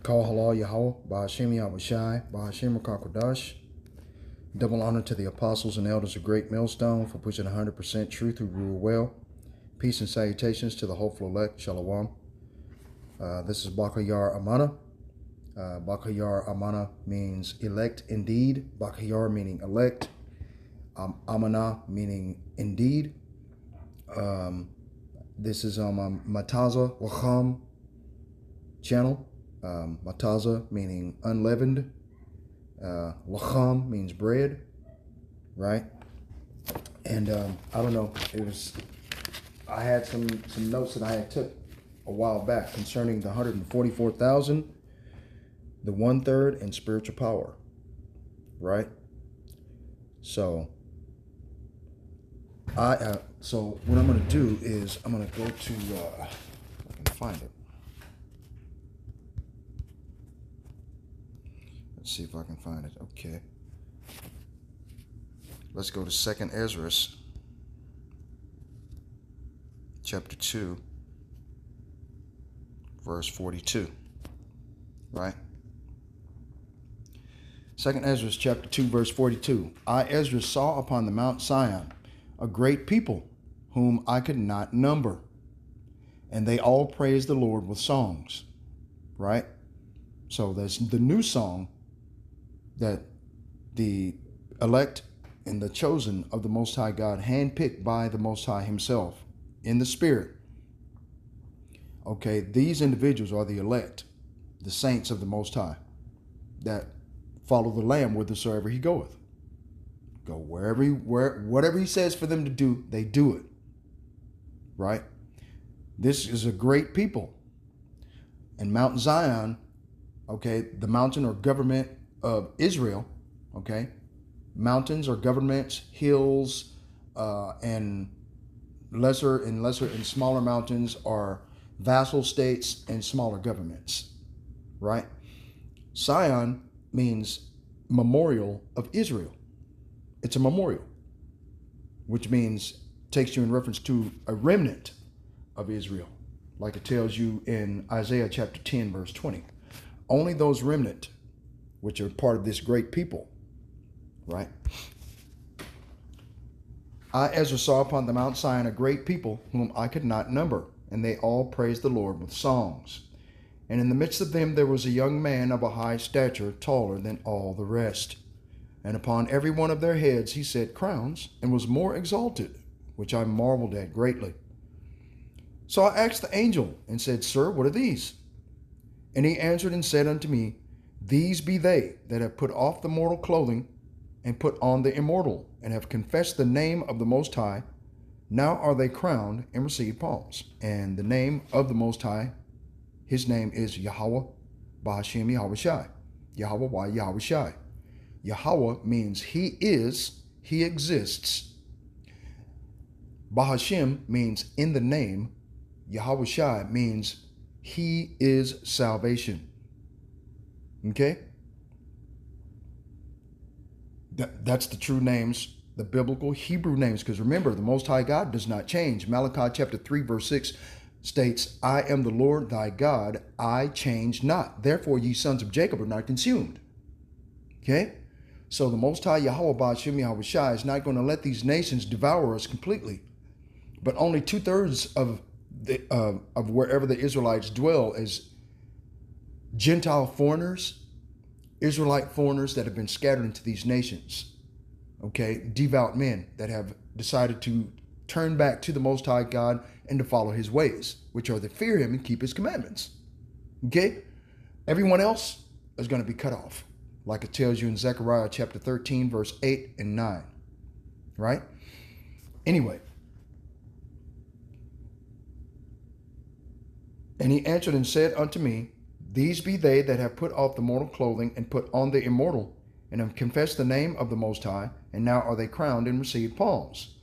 Call halal Yahweh, Ba'ashem Yahweh Shai, Ba'ashem Rakakwadash. Double honor to the apostles and elders of Great Millstone for pushing 100% truth who rule well. Peace and salutations to the hopeful elect, Shalom. This is Bakayar Amana. Bakayar Amana means elect indeed. Bakayar meaning elect. Amana meaning indeed. This is on my Mataza Wacham channel. Mataza meaning unleavened. Lacham means bread, right? And I don't know, I had some notes that I had took a while back concerning the 144,000, the 1/3, and spiritual power, right? So so what I'm going to do is I'm going to go to if I can find it. Let's see if I can find it. Okay. Let's go to 2nd Ezra, chapter 2, verse 42. Right? 2nd Ezra, chapter 2, verse 42. I, Ezra, saw upon the Mount Sion a great people, whom I could not number, and they all praised the Lord with songs. Right? So that's the new song that the elect and the chosen of the Most High God, handpicked by the Most High himself in the Spirit. Okay, these individuals are the elect, the saints of the Most High, that follow the Lamb whithersoever he goeth. Go whatever he says for them to do, they do it. Right? This is a great people. And Mount Zion, okay, the mountain or government of Israel, okay, mountains or governments, hills, and lesser and smaller mountains are vassal states and smaller governments, right? Sion means memorial of Israel. It's a memorial, which means takes you in reference to a remnant of Israel, like it tells you in Isaiah chapter 10, verse 20. Only those remnant which are part of this great people, right? I, Ezra, saw upon the Mount Sion a great people whom I could not number, and they all praised the Lord with songs. And in the midst of them there was a young man of a high stature, taller than all the rest. And upon every one of their heads he set crowns, and was more exalted, which I marveled at greatly. So I asked the angel, and said, Sir, what are these? And he answered and said unto me, These be they that have put off the mortal clothing, and put on the immortal, and have confessed the name of the Most High. Now are they crowned and receive palms. And the name of the Most High, his name is Yahweh, Ba'ashem Yahweh Shai. Yahweh, why Yahweh Shai? Yahweh means he is, he exists. Ba'ashem means in the name. Yahweh Shai means he is salvation. Okay? That's the true names, the biblical Hebrew names. Because remember, the Most High God does not change. Malachi chapter 3, verse 6 states, I am the Lord thy God, I change not. Therefore, ye sons of Jacob are not consumed. Okay? So the Most High Yahweh Ba'ashem Yahweh Shai is not going to let these nations devour us completely. But only 2/3 of wherever the Israelites dwell is Gentile foreigners, Israelite foreigners that have been scattered into these nations. Okay, devout men that have decided to turn back to the Most High God and to follow his ways, which are to fear him and keep his commandments. Okay, everyone else is going to be cut off, like it tells you in Zechariah chapter 13, verse 8 and 9. Right? Anyway. And he answered and said unto me, These be they that have put off the mortal clothing, and put on the immortal, and have confessed the name of the Most High, and now are they crowned and received palms.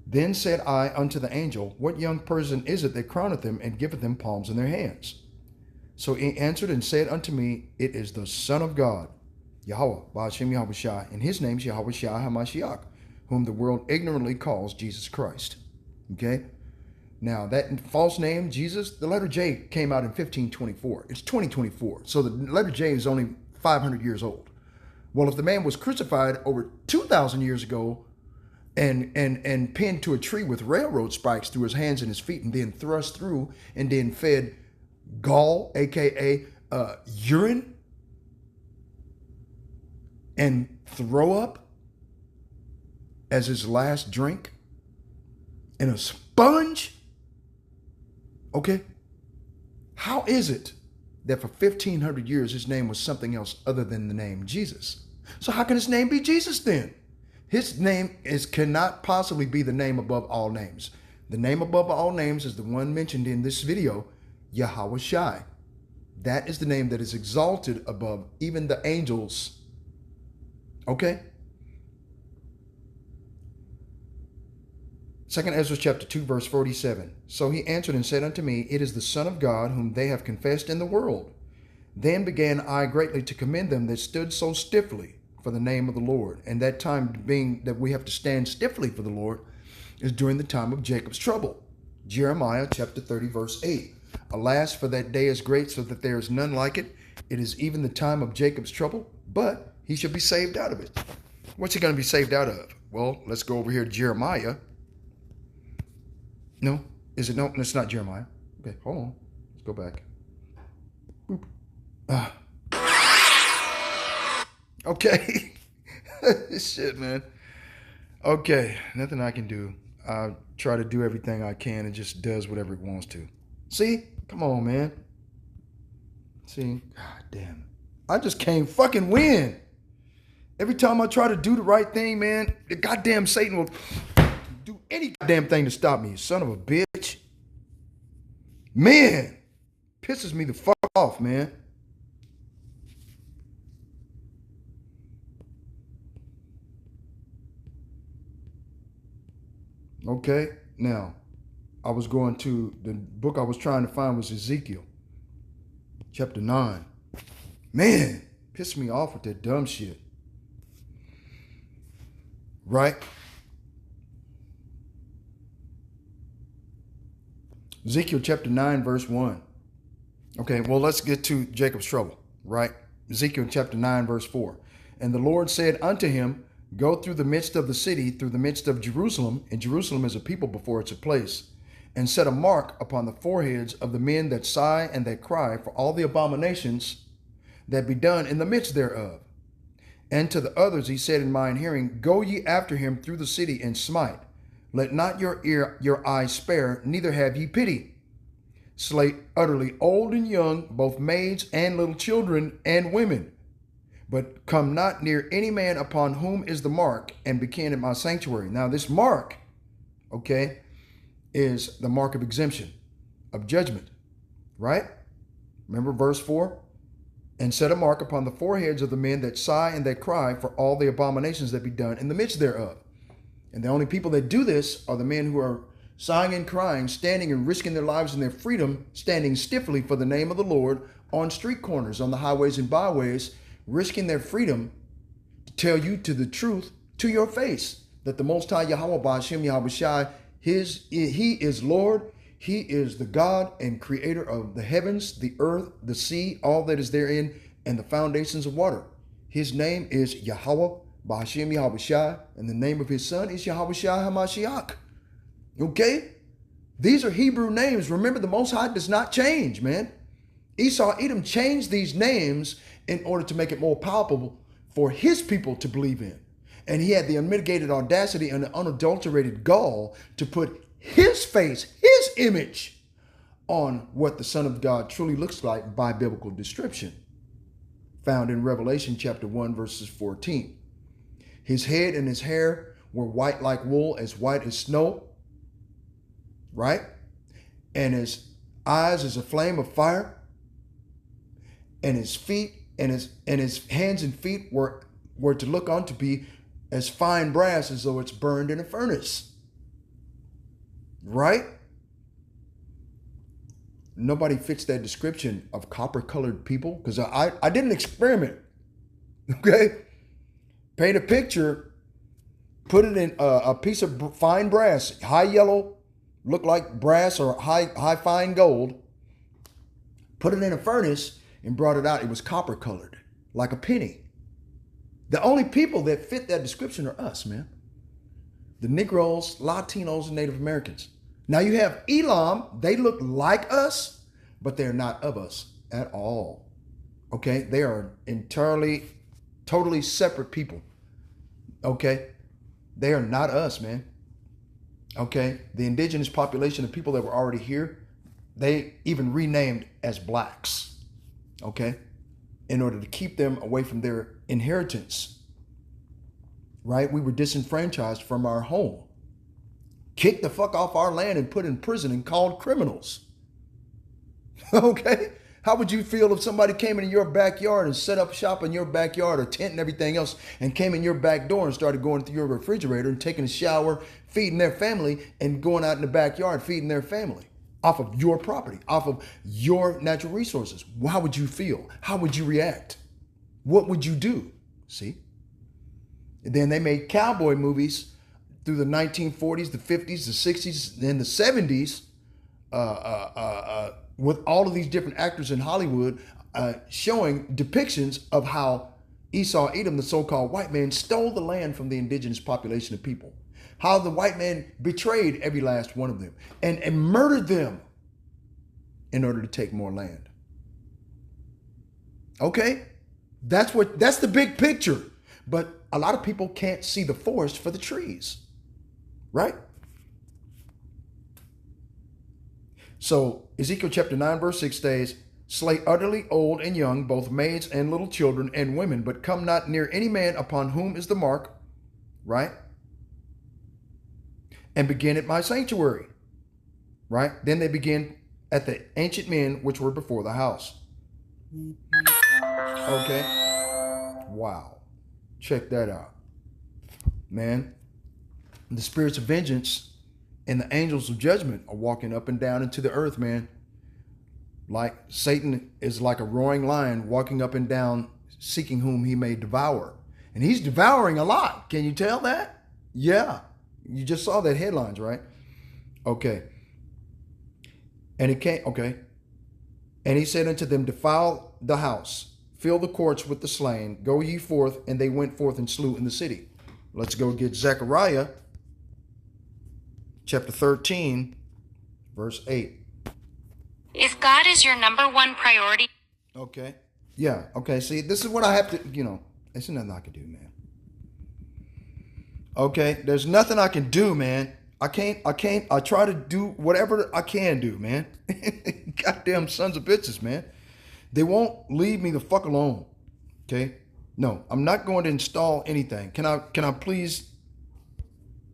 Then said I unto the angel, What young person is it that crowneth them, and giveth them palms in their hands? So he answered and said unto me, It is the Son of God, Yahweh, Ba'ashem Yahweh Shai, and his name is Yahweh Shai HaMashiach, whom the world ignorantly calls Jesus Christ. Okay? Now, that false name, Jesus, the letter J came out in 1524. It's 2024. So the letter J is only 500 years old. Well, if the man was crucified over 2,000 years ago and pinned to a tree with railroad spikes through his hands and his feet and then thrust through and then fed gall, aka urine, and throw up as his last drink, and a sponge, okay? How is it that for 1,500 years his name was something else other than the name Jesus? So how can his name be Jesus then? His name cannot possibly be the name above all names. The name above all names is the one mentioned in this video, Yahweh Shai. That is the name that is exalted above even the angels. Okay? 2 Ezra chapter 2, verse 47. So he answered and said unto me, It is the Son of God whom they have confessed in the world. Then began I greatly to commend them that stood so stiffly for the name of the Lord. And that time being that we have to stand stiffly for the Lord is during the time of Jacob's trouble. Jeremiah chapter 30, verse 8. Alas, for that day is great, so that there is none like it. It is even the time of Jacob's trouble, but he shall be saved out of it. What's he going to be saved out of? Well, let's go over here to Jeremiah. No, is it? No, it's not Jeremiah. Okay, hold on. Let's go back. Boop. Okay. Shit, man. Okay, nothing I can do. I try to do everything I can. It just does whatever it wants to. See? Come on, man. See? God damn. I just can't fucking win. Every time I try to do the right thing, man, the goddamn Satan will do any goddamn thing to stop me, you son of a bitch. Man, pisses me the fuck off, man. Okay, now, I was going to, the book I was trying to find was Ezekiel, chapter 9. Man, pissed me off with that dumb shit. Right? Ezekiel chapter 9, verse 1. Okay, well, let's get to Jacob's trouble, right? Ezekiel chapter 9, verse 4. And the Lord said unto him, Go through the midst of the city, through the midst of Jerusalem, and Jerusalem is a people before it's a place, and set a mark upon the foreheads of the men that sigh and that cry for all the abominations that be done in the midst thereof. And to the others he said in mine hearing, Go ye after him through the city and smite. Let not your eye spare, neither have ye pity. Slay utterly old and young, both maids and little children and women. But come not near any man upon whom is the mark, and be kin at my sanctuary. Now this mark, okay, is the mark of exemption, of judgment, right? Remember verse 4? And set a mark upon the foreheads of the men that sigh and that cry for all the abominations that be done in the midst thereof. And the only people that do this are the men who are sighing and crying, standing and risking their lives and their freedom, standing stiffly for the name of the Lord on street corners, on the highways and byways, risking their freedom to tell you to the truth to your face, that the Most High Yahweh Ba'ashem Yahweh Shai, He is Lord, He is the God and creator of the heavens, the earth, the sea, all that is therein, and the foundations of water. His name is Yahweh Ba'ashem Yahweh Shai, and the name of his son is Yahweh Shai HaMashiach. Okay? These are Hebrew names. Remember, the Most High does not change, man. Esau, Edom changed these names in order to make it more palpable for his people to believe in. And he had the unmitigated audacity and the unadulterated gall to put his face, his image on what the Son of God truly looks like by biblical description, found in Revelation chapter 1, verses 14. His head and his hair were white like wool, as white as snow, right? And his eyes as a flame of fire, and his feet and his hands and feet were to look on to be as fine brass as though it's burned in a furnace. Right? Nobody fits that description of copper-colored people, because I did an experiment. Okay? Paint a picture, put it in a piece of fine brass, high yellow, looked like brass or high fine gold, put it in a furnace and brought it out. It was copper colored, like a penny. The only people that fit that description are us, man. The Negroes, Latinos, and Native Americans. Now you have Elam. They look like us, but they're not of us at all. Okay? They are entirely, totally separate people. Okay? They are not us, man. Okay? The indigenous population of people that were already here, they even renamed as blacks. Okay? In order to keep them away from their inheritance. Right? We were disenfranchised from our home. Kicked the fuck off our land and put in prison and called criminals. Okay? How would you feel if somebody came into your backyard and set up shop in your backyard or tent and everything else and came in your back door and started going through your refrigerator and taking a shower, feeding their family, and going out in the backyard feeding their family off of your property, off of your natural resources? How would you feel? How would you react? What would you do? See? And then they made cowboy movies through the 1940s, the 50s, the 60s, and the 70s, with all of these different actors in Hollywood showing depictions of how Esau, Edom, the so-called white man, stole the land from the indigenous population of people. How the white man betrayed every last one of them and murdered them in order to take more land. Okay? That's the big picture. But a lot of people can't see the forest for the trees. Right? So Ezekiel chapter 9 verse 6 says, slay utterly old and young, both maids and little children and women, but come not near any man upon whom is the mark. Right? And begin at my sanctuary. Right? Then they begin at the ancient men which were before the house. Okay? Wow. Check that out. Man, the spirits of vengeance and the angels of judgment are walking up and down into the earth, man. Like Satan is like a roaring lion walking up and down, seeking whom he may devour. And he's devouring a lot. Can you tell that? Yeah. You just saw that headlines, right? Okay. And it came, okay. And he said unto them, defile the house, fill the courts with the slain, go ye forth. And they went forth and slew in the city. Let's go get Zechariah chapter 13, verse 8. If God is your number one priority. Okay. Yeah. Okay. See, this is what I have to, there's nothing I can do, man. Okay. There's nothing I can do, man. I try to do whatever I can do, man. Goddamn sons of bitches, man. They won't leave me the fuck alone. Okay. No, I'm not going to install anything. Can I please?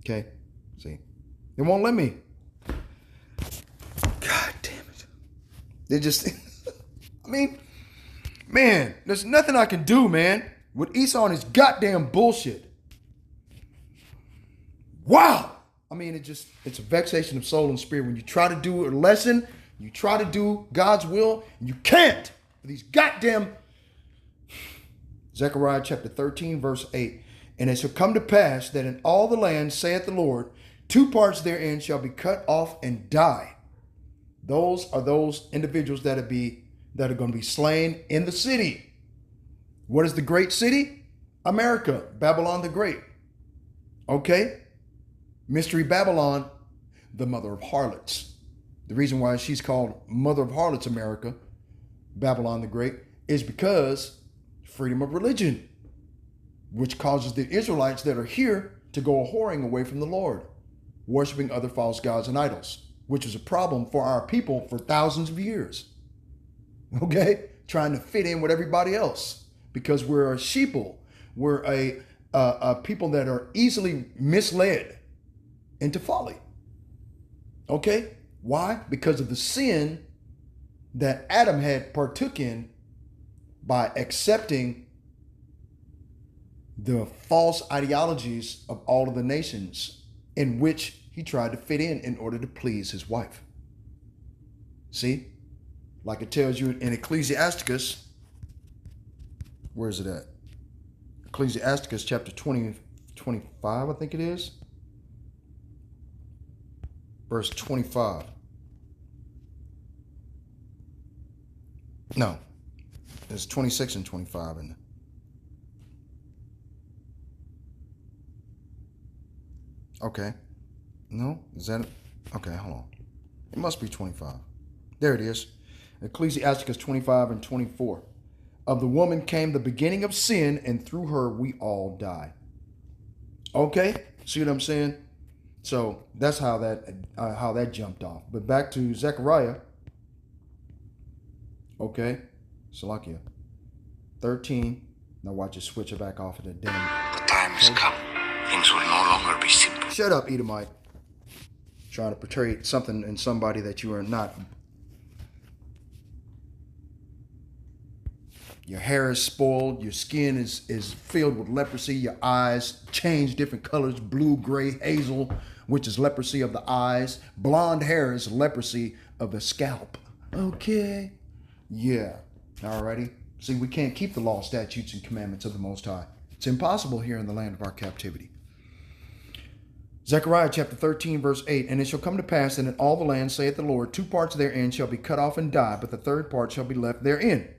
Okay. See, they won't let me. God damn it. They just, I mean, man, there's nothing I can do, man, with Esau and his goddamn bullshit. Wow. I mean, it's a vexation of soul and spirit when you try to do a lesson, you try to do God's will, and you can't. These goddamn, Zechariah chapter 13, verse 8. And it shall come to pass that in all the land, saith the Lord, 2 parts therein shall be cut off and die. Those are those individuals that are going to be slain in the city. What is the great city? America, Babylon the Great. Okay? Mystery Babylon, the mother of harlots. The reason why she's called Mother of Harlots America, Babylon the Great, is because freedom of religion, which causes the Israelites that are here to go a-whoring away from the Lord, worshiping other false gods and idols, which is a problem for our people for thousands of years. Okay? Trying to fit in with everybody else because we're a sheeple. We're a people that are easily misled into folly. Okay? Why? Because of the sin that Adam had partook in by accepting the false ideologies of all of the nations in which he tried to fit in order to please his wife. See? Like it tells you in Ecclesiasticus, where is it at? Ecclesiasticus chapter 20, 25, I think it is. verse 25. No, it's 26 and 25 in there. Okay. No, is that it? Okay, hold on. It must be 25. There it is. Ecclesiasticus 25 and 24. Of the woman came the beginning of sin, and through her we all die. Okay, see what I'm saying? So that's how that jumped off. But back to Zechariah. Okay, Salakia 13. Now watch it switch it back off of the damn. The time has come. Things will no longer be simple. Shut up, Edomite. Trying to portray something in somebody that you are not. Your hair is spoiled. Your skin is filled with leprosy. Your eyes change different colors. Blue, gray, hazel, which is leprosy of the eyes. Blonde hair is leprosy of the scalp. Okay. Yeah. Alrighty. See, we can't keep the law, statutes, and commandments of the Most High. It's impossible here in the land of our captivity. Zechariah chapter 13, verse 8. And it shall come to pass that in all the land, saith the Lord, 2 parts therein shall be cut off and die, but the 3rd part shall be left therein.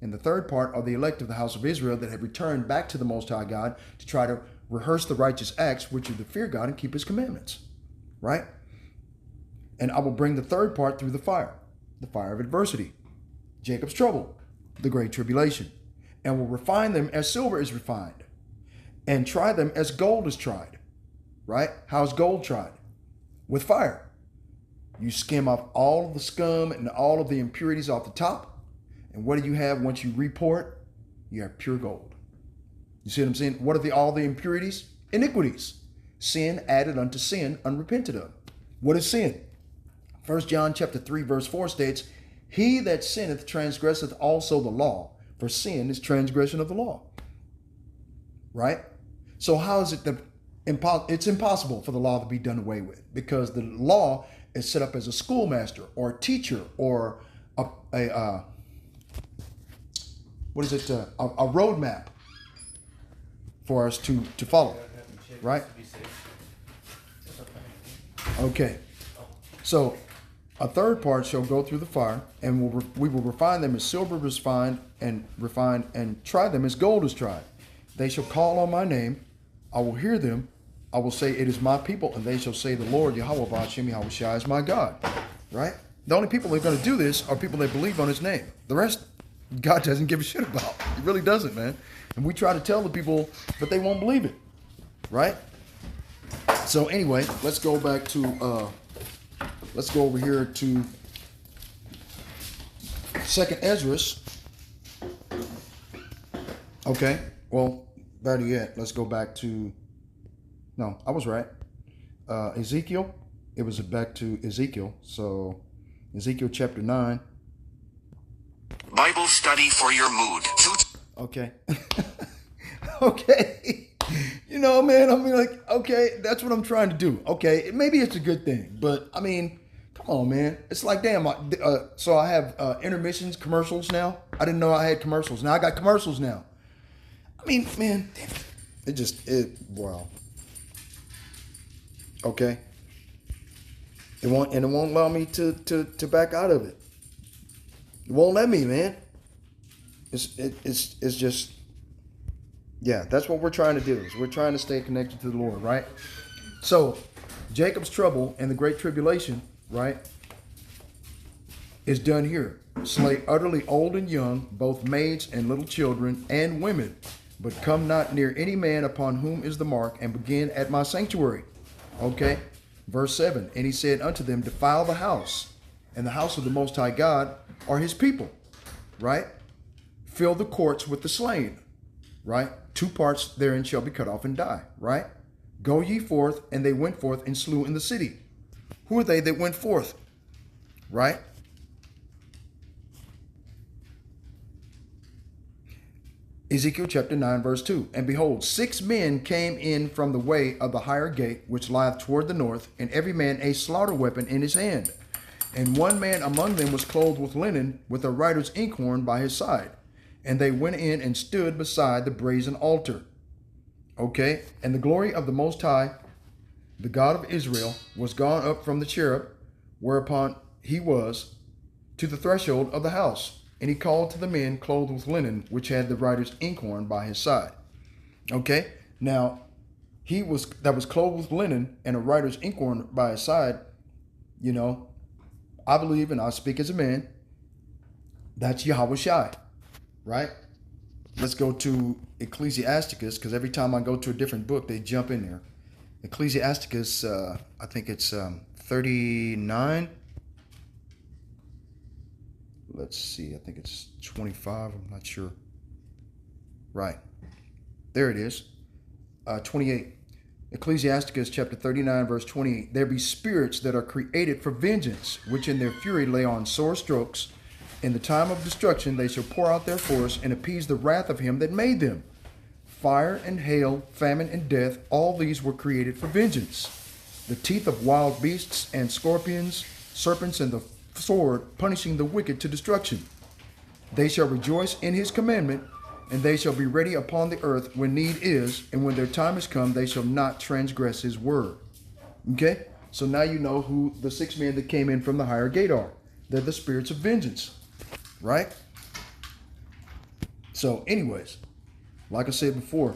And the 3rd part are the elect of the house of Israel that have returned back to the Most High God to try to rehearse the righteous acts, which are to fear God and keep his commandments. Right? And I will bring the 3rd part through the fire of adversity, Jacob's trouble, the great tribulation, and will refine them as silver is refined, and try them as gold is tried. Right? How's gold tried? With fire. You skim off all of the scum and all of the impurities off the top. And what do you have once you re-pour it? You have pure gold. You see what I'm saying? What are all the impurities? Iniquities. Sin added unto sin, unrepented of. What is sin? 1 John chapter 3, verse 4 states, He that sinneth transgresseth also the law, for sin is transgression of the law. Right? So how is it that it's impossible for the law to be done away with? Because the law is set up as a schoolmaster or a teacher or a roadmap for us to follow, right? Okay. So a 3rd part shall go through the fire, and we will refine them as silver is refined, and try them as gold is tried. They shall call on my name. I will hear them. I will say, it is my people, and they shall say, the Lord, Yahweh Ba'ashem Yahushua is my God. Right? The only people that are going to do this are people that believe on his name. The rest, God doesn't give a shit about. He really doesn't, man. And we try to tell the people, but they won't believe it. Right? So anyway, let's go back to, let's go over here to 2nd Ezra. Okay. Well, better yet, let's go back to, no, I was right. Ezekiel. It was back to Ezekiel. So Ezekiel chapter 9. Bible study for your mood. Okay. Okay. You know, man, I mean, like, okay, that's what I'm trying to do. Okay, maybe it's a good thing, but I mean, come on, man. It's like, damn, so I have intermissions, commercials now. I didn't know I had commercials. Now I got commercials now. I mean, man, wow. Okay. It won't allow me to back out of it. It won't let me, man. It's just, yeah, that's what we're trying to do. Is we're trying to stay connected to the Lord, right? So Jacob's trouble and the great tribulation, right, is done here. Slay utterly old and young, both maids and little children and women, but come not near any man upon whom is the mark, and begin at my sanctuary. Okay, verse 7. And he said unto them, defile the house, and the house of the Most High God are his people, right? Fill the courts with the slain, right? 2 parts therein shall be cut off and die, right? Go ye forth, and they went forth and slew in the city. Who are they that went forth, right? Ezekiel chapter 9, verse 2. And behold, 6 men came in from the way of the higher gate, which lieth toward the north, and every man a slaughter weapon in his hand. And one man among them was clothed with linen, with a writer's inkhorn by his side. And they went in and stood beside the brazen altar. Okay, and the glory of the Most High the God of Israel, was gone up from the cherub, whereupon he was, to the threshold of the house. And he called to the men clothed with linen, which had the writer's inkhorn by his side. Okay, now that was clothed with linen and a writer's inkhorn by his side. You know, I believe, and I speak as a man, that's Yahweh Shai, right? Let's go to Ecclesiasticus, because every time I go to a different book, they jump in there. Ecclesiasticus, I think it's 39. Let's see, I think it's 25, I'm not sure. Right, there it is, 28. Ecclesiasticus chapter 39, verse 28. There be spirits that are created for vengeance, which in their fury lay on sore strokes. In the time of destruction they shall pour out their force and appease the wrath of him that made them. Fire and hail, famine and death, all these were created for vengeance. The teeth of wild beasts and scorpions, serpents, and the sword, punishing the wicked to destruction. They shall rejoice in his commandment, and they shall be ready upon the earth when need is, and when their time is come, they shall not transgress his word. Okay? So now you know who the 6 men that came in from the higher gate are. They're the spirits of vengeance. Right? So anyways, like I said before,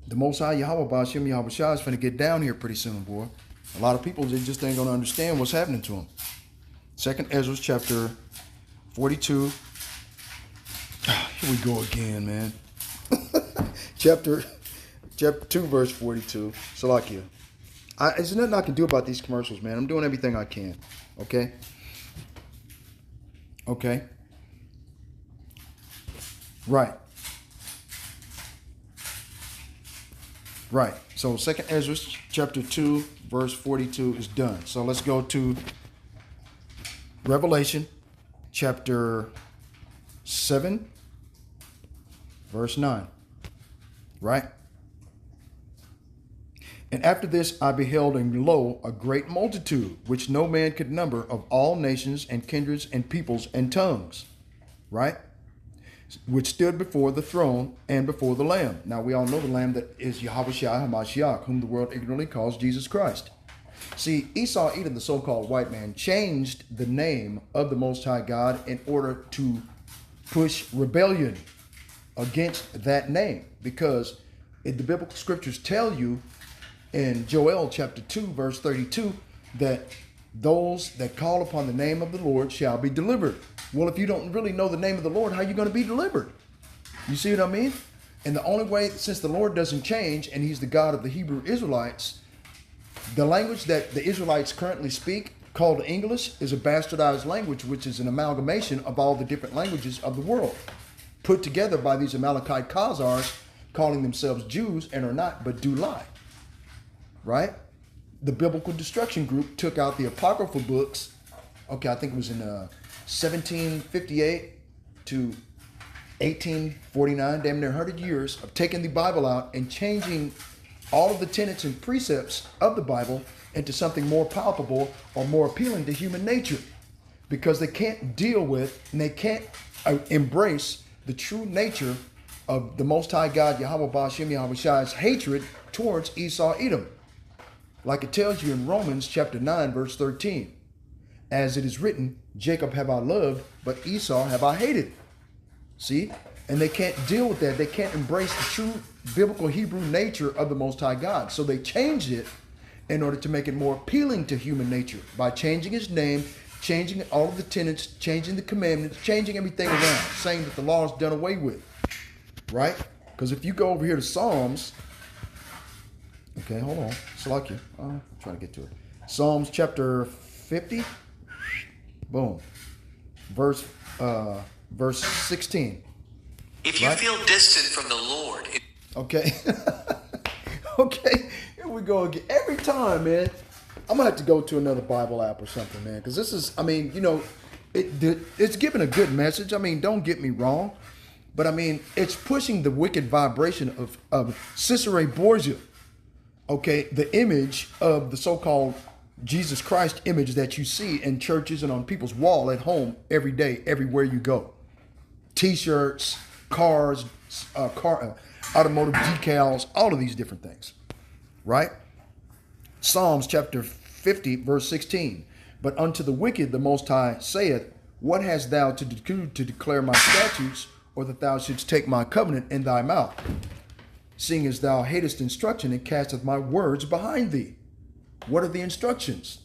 the Most High Yahweh Ba'ashem Yahweh Shai is going to get down here pretty soon, boy. A lot of people, they just ain't going to understand what's happening to them. 2nd Ezra chapter 42. Here we go again, man. chapter 2, verse 42. Salakia. There's nothing I can do about these commercials, man. I'm doing everything I can. Okay? Okay? Right. Right. So 2nd Ezra chapter 2, verse 42 is done. So let's go to Revelation chapter 7, verse 9. Right? And after this I beheld, and lo, a great multitude, which no man could number, of all nations and kindreds and peoples and tongues. Right? Which stood before the throne and before the Lamb. Now we all know the Lamb that is Yahweh Shai HaMashiach, whom the world ignorantly calls Jesus Christ. See, Esau, Edom, the so-called white man, changed the name of the Most High God in order to push rebellion against that name. Because the biblical scriptures tell you in Joel chapter 2, verse 32, that those that call upon the name of the Lord shall be delivered. Well, if you don't really know the name of the Lord, how are you going to be delivered? You see what I mean? And the only way, since the Lord doesn't change and he's the God of the Hebrew Israelites, the language that the Israelites currently speak, called English, is a bastardized language, which is an amalgamation of all the different languages of the world, put together by these Amalekite Khazars, calling themselves Jews and are not, but do lie. Right? The Biblical Destruction Group took out the Apocryphal books. Okay, I think it was in 1758 to 1849, damn near 100 years of taking the Bible out and changing all of the tenets and precepts of the Bible into something more palpable or more appealing to human nature, because they can't deal with and they can't embrace the true nature of the Most High God, Yahweh Ba'ashem Yahweh Shai's hatred towards Esau Edom. Like it tells you in Romans chapter 9, verse 13. As it is written, Jacob have I loved, but Esau have I hated. See? And they can't deal with that. They can't embrace the true biblical Hebrew nature of the Most High God. So they changed it in order to make it more appealing to human nature by changing his name, changing all of the tenets, changing the commandments, changing everything around, saying that the law is done away with. Right? Because if you go over here to Psalms, okay, hold on. Salakia. I'm trying to get to it. Psalms chapter 50. Boom. Verse 16. If you feel distant from the Lord, okay. Okay, here we go again. Every time, man, I'm gonna have to go to another Bible app or something, man, because this is, I mean, you know, it's giving a good message. I mean, don't get me wrong, but I mean, it's pushing the wicked vibration of Cesare Borgia. Okay, the image of the so-called Jesus Christ image that you see in churches and on people's wall at home every day, everywhere you go. T-shirts, cars, automotive decals, all of these different things. right? Psalms chapter 50, verse 16. But unto the wicked the Most High saith, what hast thou to do to declare my statutes, or that thou shouldst take my covenant in thy mouth, seeing as thou hatest instruction and casteth my words behind thee? What are the instructions?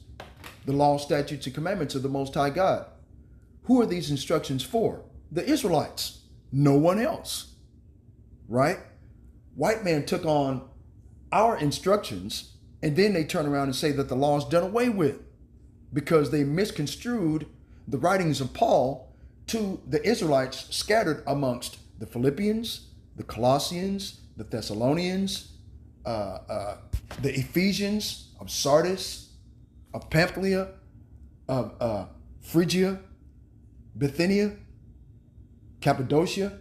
The law, statutes, and commandments of the Most High God. Who are these instructions for? The Israelites. No one else. Right? White man took on our instructions, and then they turn around and say that the law is done away with because they misconstrued the writings of Paul to the Israelites scattered amongst the Philippians, the Colossians, the Thessalonians, the Ephesians, of Sardis, of Pamphylia, of Phrygia, Bithynia, Cappadocia,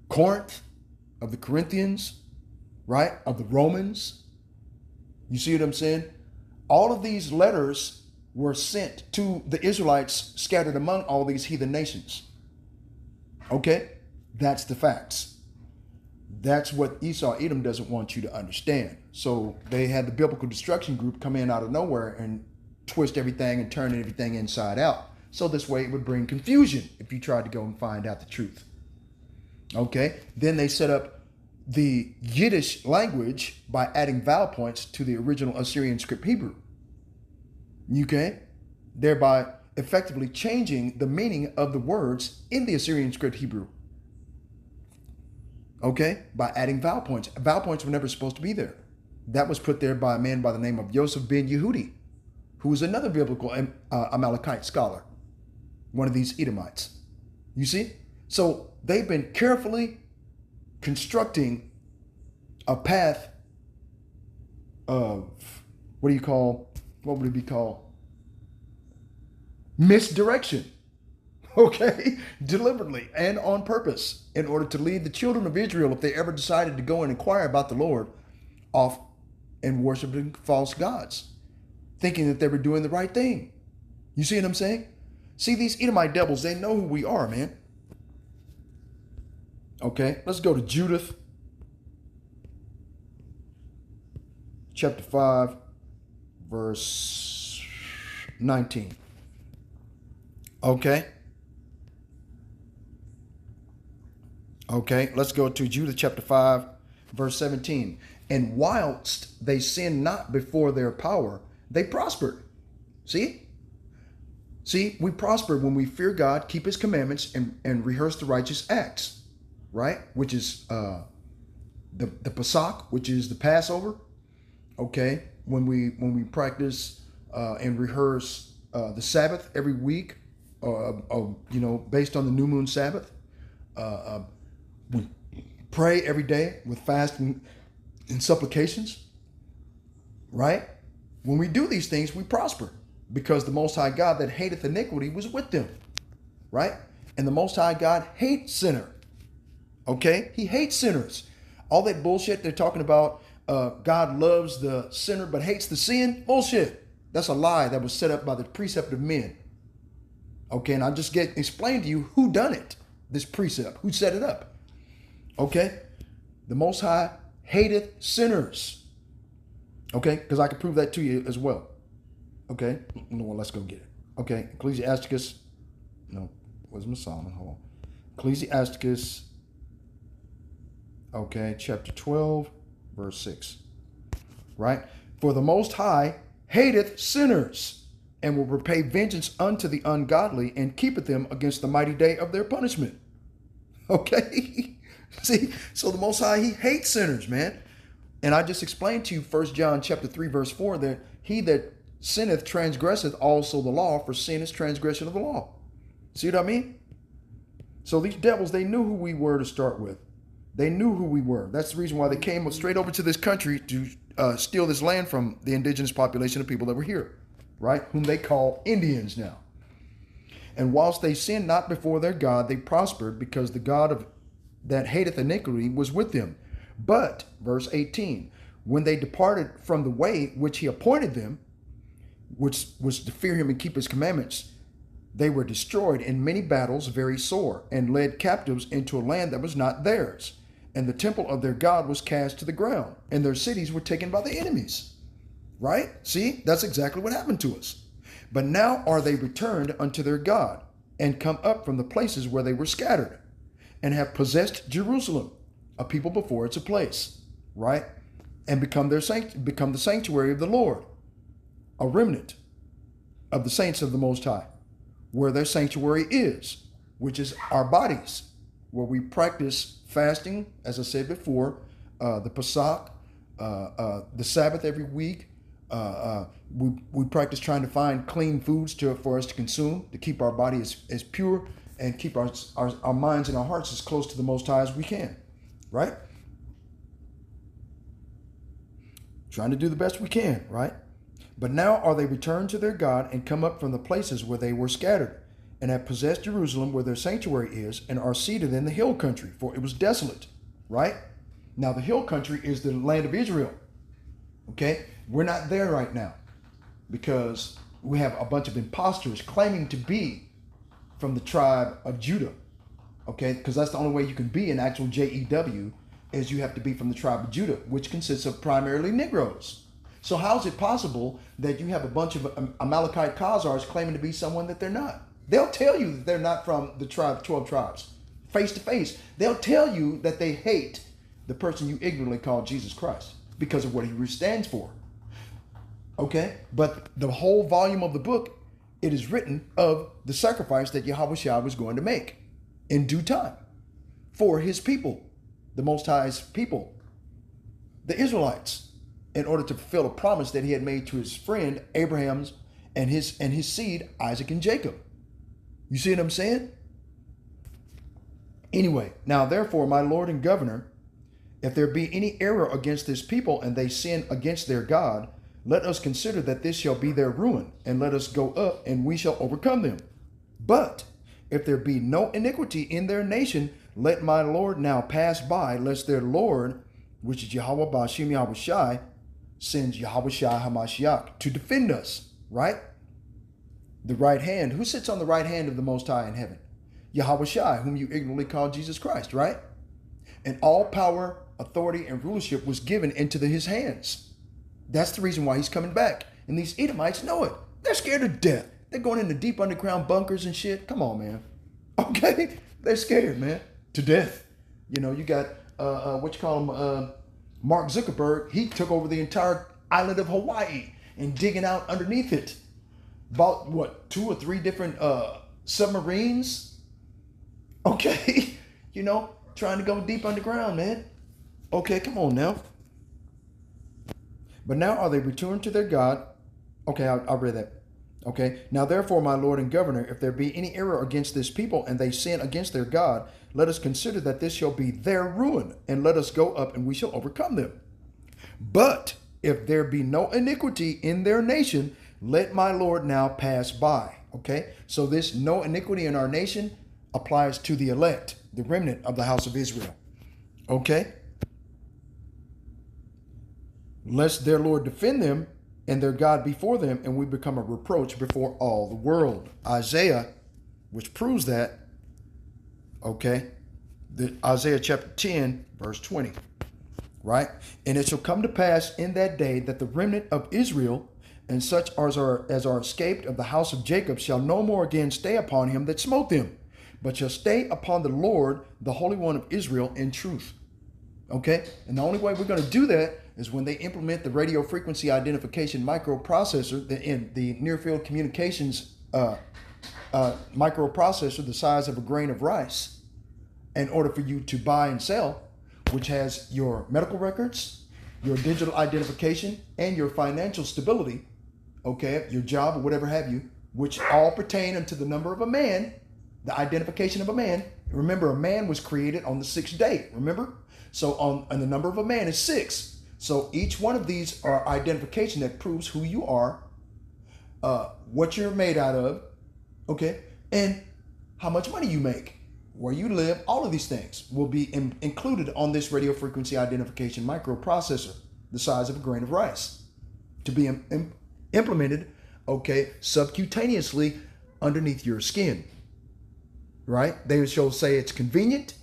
Corinth, of the Corinthians, right? Of the Romans. You see what I'm saying? All of these letters were sent to the Israelites scattered among all these heathen nations. Okay? That's the facts. That's what Esau Edom doesn't want you to understand. So they had the biblical destruction group come in out of nowhere and twist everything and turn everything inside out. So this way it would bring confusion if you tried to go and find out the truth. Okay? Then they set up the Yiddish language by adding vowel points to the original Assyrian script Hebrew. Okay? Thereby effectively changing the meaning of the words in the Assyrian script Hebrew. Okay? By adding vowel points. Vowel points were never supposed to be there. That was put there by a man by the name of Yosef ben Yehudi, who was another biblical Amalekite scholar, one of these Edomites. You see? So they've been carefully constructing a path of, what would it be called? Misdirection. Okay? Deliberately and on purpose, in order to lead the children of Israel, if they ever decided to go and inquire about the Lord, off and worshiping false gods, thinking that they were doing the right thing. You see what I'm saying? See, these Edomite devils, they know who we are, man. Okay, let's go to Judith chapter 5, verse 19. Okay, let's go to Judith chapter 5, verse 17. And whilst they sinned not before their power, they prospered. See, we prosper when we fear God, keep his commandments, and rehearse the righteous acts. Right? Which is the Pesach, which is the Passover. Okay? When we practice and rehearse the Sabbath every week, based on the new moon Sabbath. We pray every day with fasting and supplications. Right? When we do these things, we prosper because the Most High God that hateth iniquity was with them. Right? And the Most High God hates sinner. Okay? He hates sinners. All that bullshit they're talking about, God loves the sinner but hates the sin, bullshit. That's a lie that was set up by the precept of men. Okay, and I'll just explain to you who done it, this precept, who set it up. Okay? The Most High hateth sinners. Okay? Because I can prove that to you as well. Okay? Well, let's go get it. Okay? Ecclesiasticus, Wisdom of Solomon, hold on. Ecclesiasticus, chapter 12, verse 6. Right? For the Most High hateth sinners, and will repay vengeance unto the ungodly, and keepeth them against the mighty day of their punishment. Okay? See, so the Most High, he hates sinners, man. And I just explained to you 1 John chapter 3, verse 4, that he that sinneth transgresseth also the law, for sin is transgression of the law. See what I mean? So these devils, they knew who we were to start with. They knew who we were. That's the reason why they came straight over to this country to steal this land from the indigenous population of people that were here, right? Whom they call Indians now. And whilst they sinned not before their God, they prospered, because the God that hateth iniquity was with them. But, verse 18, when they departed from the way which he appointed them, which was to fear him and keep his commandments, they were destroyed in many battles very sore, and led captives into a land that was not theirs. and the temple of their God was cast to the ground, and their cities were taken by the enemies. Right? See, that's exactly what happened to us. But now are they returned unto their God, and come up from the places where they were scattered, and have possessed Jerusalem, a people before it's a place, right? And become the sanctuary of the Lord, a remnant of the saints of the Most High, where their sanctuary is, which is our bodies, where we practice fasting, as I said before, the Pesach, the Sabbath every week. We practice trying to find clean foods for us to consume, to keep our body as pure and keep our minds and our hearts as close to the Most High as we can, right? Trying to do the best we can, right? But now are they returned to their God and come up from the places where they were scattered, and have possessed Jerusalem where their sanctuary is, and are seated in the hill country, for it was desolate, right? Now the hill country is the land of Israel, okay? We're not there right now because we have a bunch of imposters claiming to be from the tribe of Judah, okay? Because that's the only way you can be an actual JEW, is you have to be from the tribe of Judah, which consists of primarily Negroes. So how is it possible that you have a bunch of Amalekite Khazars claiming to be someone that they're not? They'll tell you that they're not from the 12 tribes, face to face. They'll tell you that they hate the person you ignorantly call Jesus Christ because of what he stands for. Okay? But the whole volume of the book, it is written of the sacrifice that Yahushua was going to make in due time for his people, the Most High's people, the Israelites, in order to fulfill a promise that he had made to his friend Abraham's and his seed, Isaac and Jacob. You see what I'm saying? Anyway, now therefore, my Lord and Governor, if there be any error against this people and they sin against their God, let us consider that this shall be their ruin, and let us go up and we shall overcome them. But if there be no iniquity in their nation, let my Lord now pass by, lest their Lord, which is Yahweh Ba'ashem Yahushai, sends Yahushua HaMashiach to defend us, right? The right hand. Who sits on the right hand of the Most High in heaven? Yahushua, whom you ignorantly call Jesus Christ, right? And all power, authority, and rulership was given into his hands. That's the reason why he's coming back. And these Edomites know it. They're scared to death. They're going into deep underground bunkers and shit. Come on, man. Okay? They're scared, man. To death. You know, you got, Mark Zuckerberg. He took over the entire island of Hawaii and digging out underneath it. Bought, 2 or 3 different submarines? Okay? You know, trying to go deep underground, man. Okay, come on now. But now are they returned to their God. Okay, I read that. Okay, now therefore, my Lord and Governor, if there be any error against this people and they sin against their God, let us consider that this shall be their ruin, and let us go up and we shall overcome them. But if there be no iniquity in their nation, let my Lord now pass by. Okay, so this no iniquity in our nation applies to the elect, the remnant of the house of Israel. Okay, lest their Lord defend them and their God before them, and we become a reproach before all the world. Isaiah, which proves that, okay, Isaiah chapter 10, verse 20, right? And it shall come to pass in that day that the remnant of Israel and such as are escaped of the house of Jacob shall no more again stay upon him that smote them, but shall stay upon the Lord, the Holy One of Israel, in truth. Okay? And the only way we're going to do that is when they implement the radio frequency identification microprocessor, the near field communications microprocessor the size of a grain of rice, in order for you to buy and sell, which has your medical records, your digital identification, and your financial stability, okay, your job or whatever have you, which all pertain unto the number of a man, the identification of a man. Remember, a man was created on the 6th day, remember? So and the number of a man is 6. So each one of these are identification that proves who you are, what you're made out of, okay, and how much money you make, where you live. All of these things will be included on this radio frequency identification microprocessor, the size of a grain of rice, to be implemented, okay, subcutaneously underneath your skin, right? They shall say it's convenient.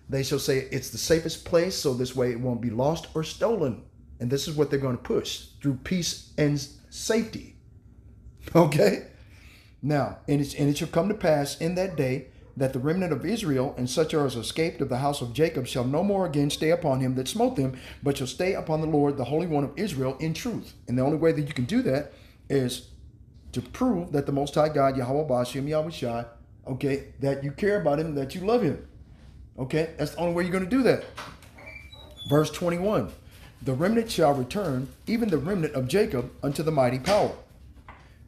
They shall say it's the safest place, so this way it won't be lost or stolen. And this is what they're going to push through peace and safety. Okay? Now, and it shall come to pass in that day that the remnant of Israel and such as escaped of the house of Jacob shall no more again stay upon him that smote them, but shall stay upon the Lord, the Holy One of Israel, in truth. And the only way that you can do that is to prove that the Most High God, Yahweh Bashim Yahushai, okay, that you care about him, that you love him. Okay, that's the only way you're going to do that. Verse 21, the remnant shall return, even the remnant of Jacob, unto the mighty power.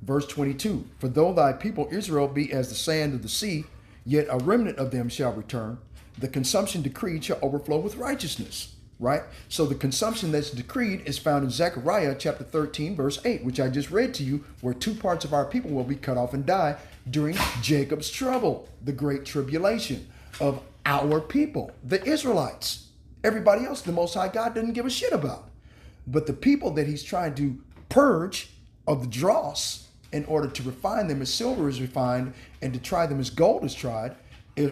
Verse 22, for though thy people Israel be as the sand of the sea, yet a remnant of them shall return. The consumption decreed shall overflow with righteousness. Right? So the consumption that's decreed is found in Zechariah chapter 13, verse 8, which I just read to you, where 2 parts of our people will be cut off and die during Jacob's trouble, the great tribulation of our people, the Israelites. Everybody else, the Most High God doesn't give a shit about. But the people that he's trying to purge of the dross in order to refine them as silver is refined and to try them as gold is tried,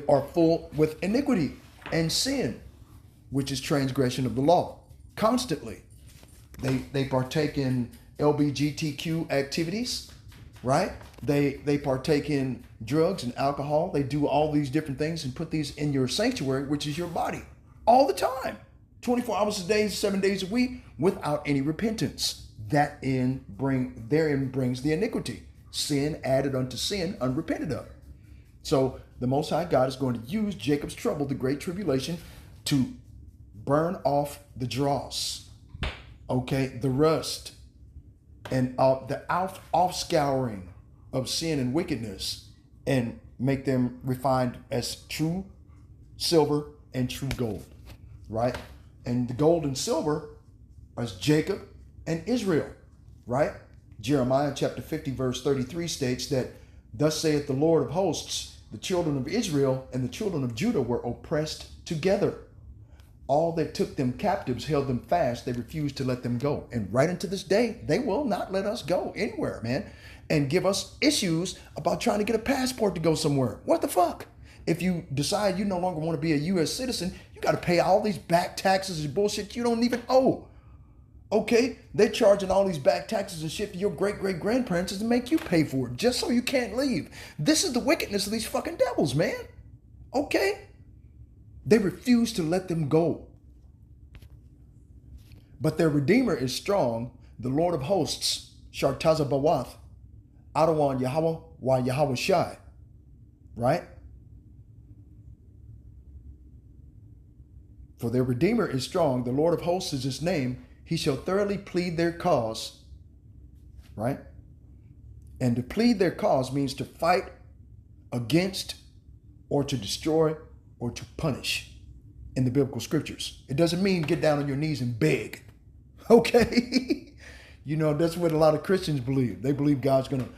are full with iniquity and sin, which is transgression of the law. Constantly, they partake in LGBTQ activities, right? They partake in drugs and alcohol. They do all these different things and put these in your sanctuary, which is your body, all the time, 24 hours a day, 7 days a week, without any repentance. Therein brings the iniquity, sin added unto sin, unrepented of. So the Most High God is going to use Jacob's trouble, the great tribulation, to burn off the dross, okay, the rust, and the offscouring of sin and wickedness, and make them refined as true silver and true gold, right? And the gold and silver is Jacob and Israel, right? Jeremiah chapter 50 verse 33 states that, thus saith the Lord of hosts, the children of Israel and the children of Judah were oppressed together. All that took them captives held them fast. They refused to let them go. And right into this day, they will not let us go anywhere, man, and give us issues about trying to get a passport to go somewhere. What the fuck? If you decide you no longer want to be a U.S. citizen, you got to pay all these back taxes and bullshit you don't even owe. Okay? They're charging all these back taxes and shit to your great-great-grandparents to make you pay for it just so you can't leave. This is the wickedness of these fucking devils, man. Okay? They refuse to let them go. But their Redeemer is strong, the Lord of hosts, Shartaza Bawath, Adawan Yahweh, Wa Yahweh Shai. Right? For their Redeemer is strong, the Lord of hosts is his name. He shall thoroughly plead their cause. Right? And to plead their cause means to fight against or to destroy or to punish in the biblical scriptures. It doesn't mean get down on your knees and beg. Okay? You know, that's what a lot of Christians believe. They believe God's going to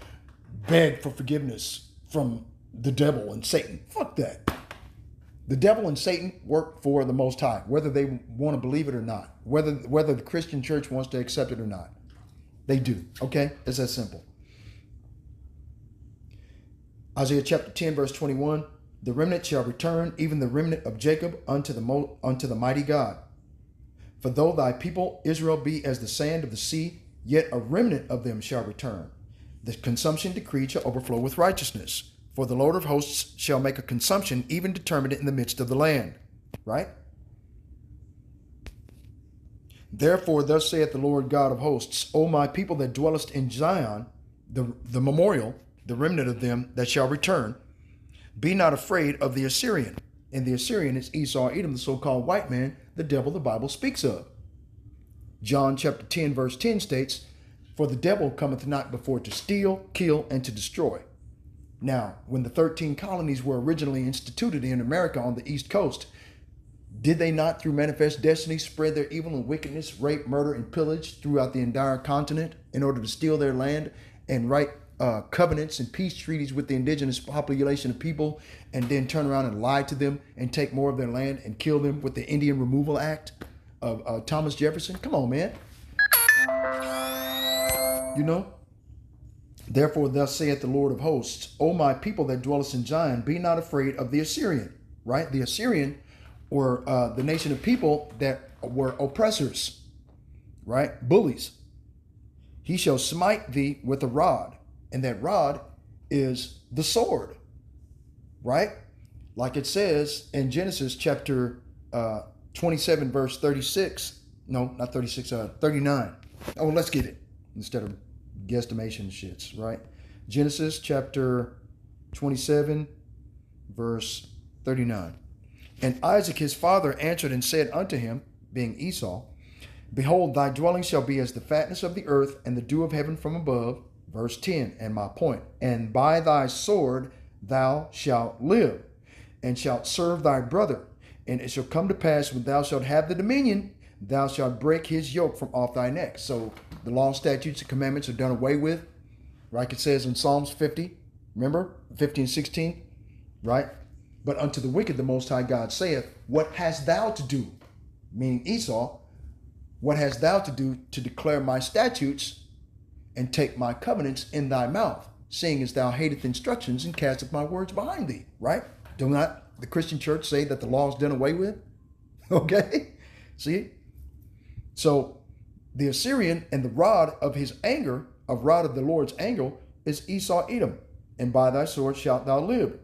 beg for forgiveness from the devil and Satan. Fuck that. The devil and Satan work for the Most High, whether they want to believe it or not, whether the Christian church wants to accept it or not. They do. Okay? It's that simple. Isaiah chapter 10, verse 21. The remnant shall return, even the remnant of Jacob, unto the mighty God. For though thy people Israel be as the sand of the sea, yet a remnant of them shall return. The consumption decreed shall overflow with righteousness. For the Lord of hosts shall make a consumption even determined in the midst of the land. Right? Therefore, thus saith the Lord God of hosts, O my people that dwellest in Zion, the memorial, the remnant of them that shall return, be not afraid of the Assyrian. And the Assyrian is Esau, Edom, the so-called white man, the devil the Bible speaks of. John chapter 10, verse 10 states, for the devil cometh not before to steal, kill, and to destroy. Now, when the 13 colonies were originally instituted in America on the East Coast, did they not, through manifest destiny, spread their evil and wickedness, rape, murder, and pillage throughout the entire continent in order to steal their land and write covenants and peace treaties with the indigenous population of people, and then turn around and lie to them and take more of their land and kill them with the Indian Removal Act of Thomas Jefferson? Come on, man. You know? Therefore, thus saith the Lord of hosts, O my people that dwellest in Zion, be not afraid of the Assyrian. Right? The Assyrian or the nation of people that were oppressors, right? Bullies. He shall smite thee with a rod, and that rod is the sword, right? Like it says in Genesis chapter 27, verse 36. No, not 36, 39. Oh, let's get it instead of guesstimation shits, right? Genesis chapter 27, verse 39. And Isaac his father answered and said unto him, being Esau, behold, thy dwelling shall be as the fatness of the earth and the dew of heaven from above. Verse 10, and my point. And by thy sword thou shalt live, and shalt serve thy brother. And it shall come to pass, when thou shalt have the dominion, thou shalt break his yoke from off thy neck. So the law, statutes, and commandments are done away with, like it says in Psalms 50. Remember, 50 and 16, right? But unto the wicked the Most High God saith, what hast thou to do? Meaning Esau, what hast thou to do to declare my statutes and take my covenants in thy mouth, seeing as thou hateth instructions and casteth my words behind thee, right? Do not the Christian church say that the law is done away with? Okay? See? So the Assyrian and the rod of his anger, of rod of the Lord's anger, is Esau Edom. And by thy sword shalt thou live.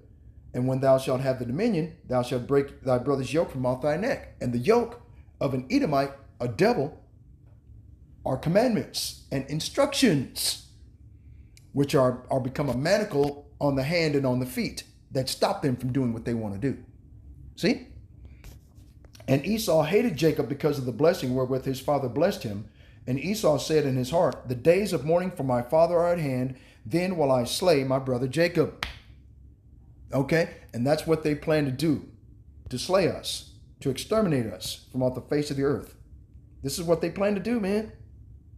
And when thou shalt have the dominion, thou shalt break thy brother's yoke from off thy neck. And the yoke of an Edomite, a devil, are commandments and instructions, which are become a manacle on the hand and on the feet that stop them from doing what they want to do. See? And Esau hated Jacob because of the blessing wherewith his father blessed him. And Esau said in his heart, the days of mourning for my father are at hand, then will I slay my brother Jacob. Okay? And that's what they plan to do, to slay us, to exterminate us from off the face of the earth. This is what they plan to do, man.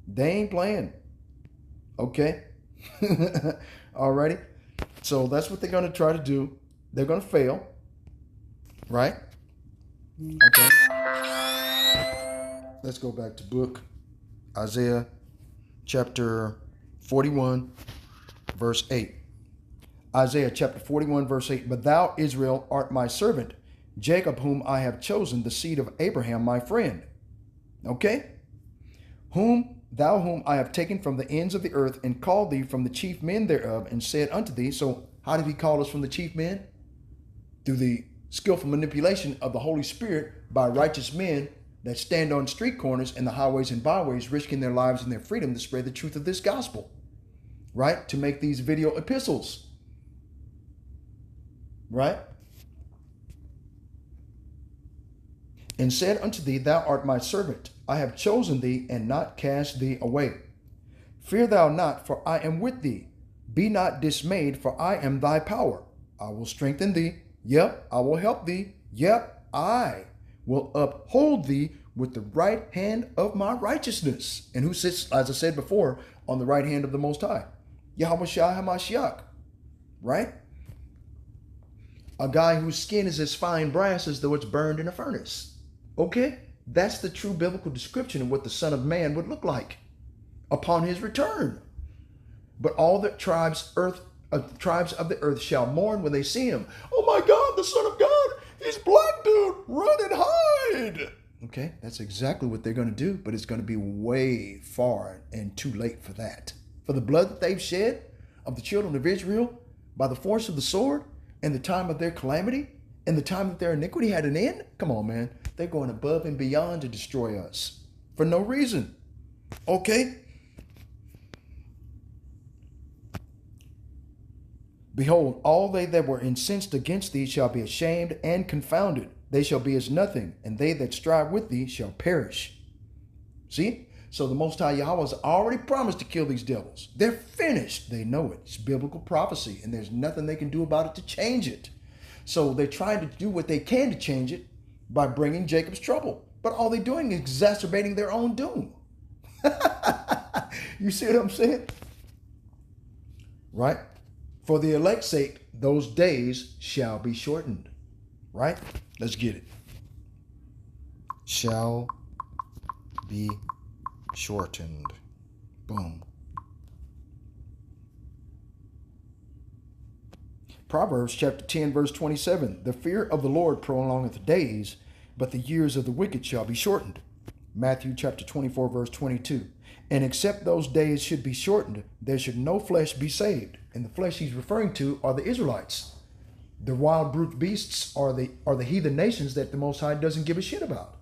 They ain't playing. Okay? Alrighty? So that's what they're going to try to do. They're going to fail. Right? Okay. Let's go back to book Isaiah chapter 41, verse 8. Isaiah chapter 41, verse 8. But thou, Israel, art my servant, Jacob, whom I have chosen, the seed of Abraham, my friend. Okay? Whom I have taken from the ends of the earth, and called thee from the chief men thereof, and said unto thee. So how did he call us from the chief men? Through the skillful manipulation of the Holy Spirit by righteous men that stand on street corners and the highways and byways, risking their lives and their freedom to spread the truth of this gospel, right? To make these video epistles, right? And said unto thee, thou art my servant. I have chosen thee and not cast thee away. Fear thou not, for I am with thee. Be not dismayed, for I am thy power. I will strengthen thee. Yep, I will help thee. Yep, I will uphold thee with the right hand of my righteousness. And who sits, as I said before, on the right hand of the Most High? Yahweh Shai HaMashiach, right? A guy whose skin is as fine brass as though it's burned in a furnace. Okay? That's the true biblical description of what the Son of Man would look like upon his return. But all the tribes of the earth shall mourn when they see him. Oh my God, the Son of God, he's black, dude, run and hide. Okay, that's exactly what they're going to do, but it's going to be way far and too late for that. For the blood that they've shed of the children of Israel by the force of the sword, and the time of their calamity, and the time that their iniquity had an end. Come on, man. They're going above and beyond to destroy us for no reason. Okay? Behold, all they that were incensed against thee shall be ashamed and confounded. They shall be as nothing, and they that strive with thee shall perish. See? So the Most High Yahweh has already promised to kill these devils. They're finished. They know it. It's biblical prophecy, and there's nothing they can do about it to change it. So they're trying to do what they can to change it by bringing Jacob's trouble. But all they're doing is exacerbating their own doom. You see what I'm saying? Right? For the elect's sake, those days shall be shortened. Right? Let's get it. Shall be shortened. Boom. Proverbs chapter 10, verse 27. The fear of the Lord prolongeth days, but the years of the wicked shall be shortened. Matthew chapter 24, verse 22. And except those days should be shortened, there should no flesh be saved. And the flesh he's referring to are the Israelites. The wild brute beasts are the heathen nations that the Most High doesn't give a shit about.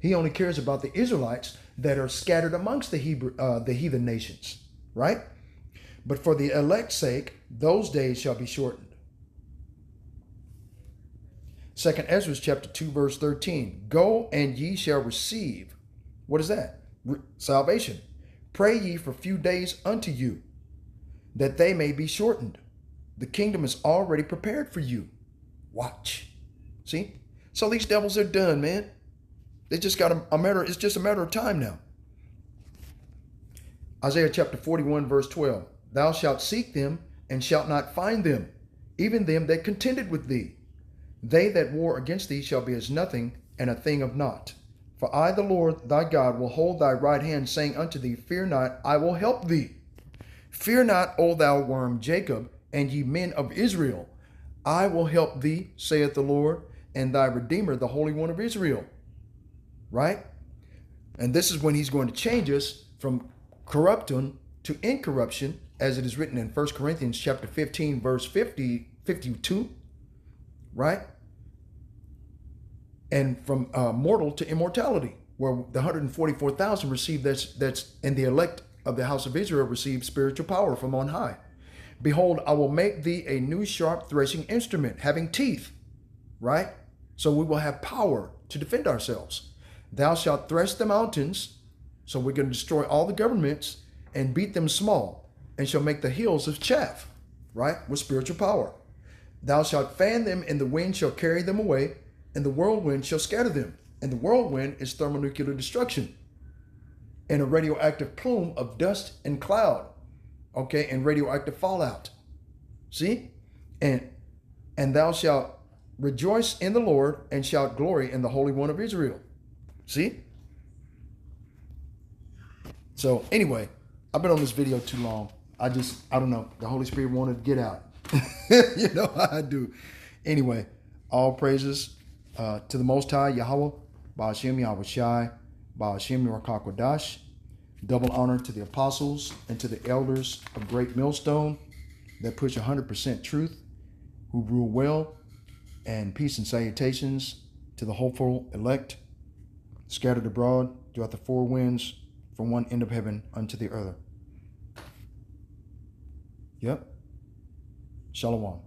He only cares about the Israelites that are scattered amongst the heathen nations, right? But for the elect's sake, those days shall be shortened. 2 Ezra chapter 2, verse 13. Go and ye shall receive. What is that? Salvation. Pray ye for few days unto you, that they may be shortened. The kingdom is already prepared for you. Watch. See? So these devils are done, man. They just got a matter, it's just a matter of time now. Isaiah chapter 41, verse 12. Thou shalt seek them and shalt not find them, even them that contended with thee. They that war against thee shall be as nothing and a thing of naught. For I, the Lord thy God, will hold thy right hand, saying unto thee, Fear not, I will help thee. Fear not, O thou worm Jacob, and ye men of Israel. I will help thee, saith the Lord, and thy Redeemer, the Holy One of Israel. Right? And this is when he's going to change us from corruption to incorruption, as it is written in 1 Corinthians chapter 15, verse 52, right? And from mortal to immortality, where the 144,000 received that's and the elect of the house of Israel received spiritual power from on high. Behold, I will make thee a new sharp threshing instrument, having teeth, right? So we will have power to defend ourselves. Thou shalt thresh the mountains, so we're going to destroy all the governments and beat them small, and shall make the hills of chaff, right? With spiritual power. Thou shalt fan them, and the wind shall carry them away, and the whirlwind shall scatter them. And the whirlwind is thermonuclear destruction, and a radioactive plume of dust and cloud, okay, and radioactive fallout. See? And thou shalt rejoice in the Lord, and shalt glory in the Holy One of Israel. See? So anyway, I've been on this video too long. I don't know. The Holy Spirit wanted to get out. You know how I do. Anyway, all praises to the Most High, Yahweh, Ba'ashem Yahweh Shai, Ba'ashem Yahweh. Double honor to the apostles and to the elders of Great Millstone that push 100% truth, who rule well, and peace and salutations to the hopeful elect, scattered abroad throughout the four winds, from one end of heaven unto the other. Yep. Shalom.